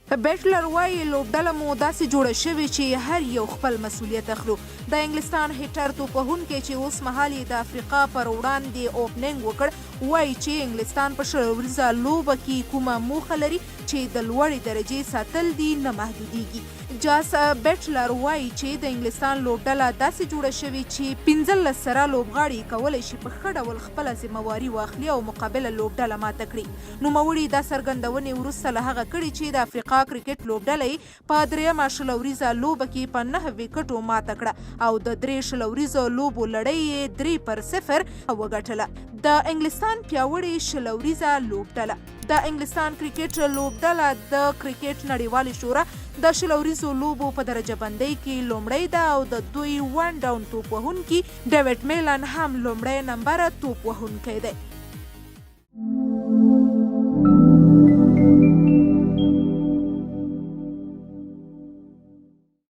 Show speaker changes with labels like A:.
A: بیټلر وایي لوبډله مو داسې جوړه شوې چې هر یو خپل مسؤلیت اخلو. د انګلستان هیټر توپوهونکی چې اوس مهال یې د افریقا پر وړاندې اوپننګ وکړ وایي چې انګلستان په شل ورځه لوبه کې کومه موخه لري چې د لوړې درجې ساتل دي نه محدودیږي. جاس بیټلر وایي چې د انګلستان لوبډله داسې جوړه شوې چې 15 سره لوبغاړي کولی شي په ښه ډول خپله ذمهواري واخلي او مقابله لوبډله ماته کړي. نوموړي دا څرګندونې وروسته له هغه کړي چې د افریقا کرکټ لوبډله په درېیمه شل ورځه لوبه کې په 9 ویکټو ماته کړه او د 3 شل ورځو لوبو لړۍ یې 3-0 وګټله. د انګلستان پیاوړې شل ورځه لوبډله. د انګلستان کرکټ لوبډله د کرکټ نړیوالې شورا د شل ورځو لوبو په درجه بندۍ کې لومړی ده او د دوی ون ډاون توپ وهونکي ډیوډ میلن هم لومړی نمبره توپ وهونکی دی.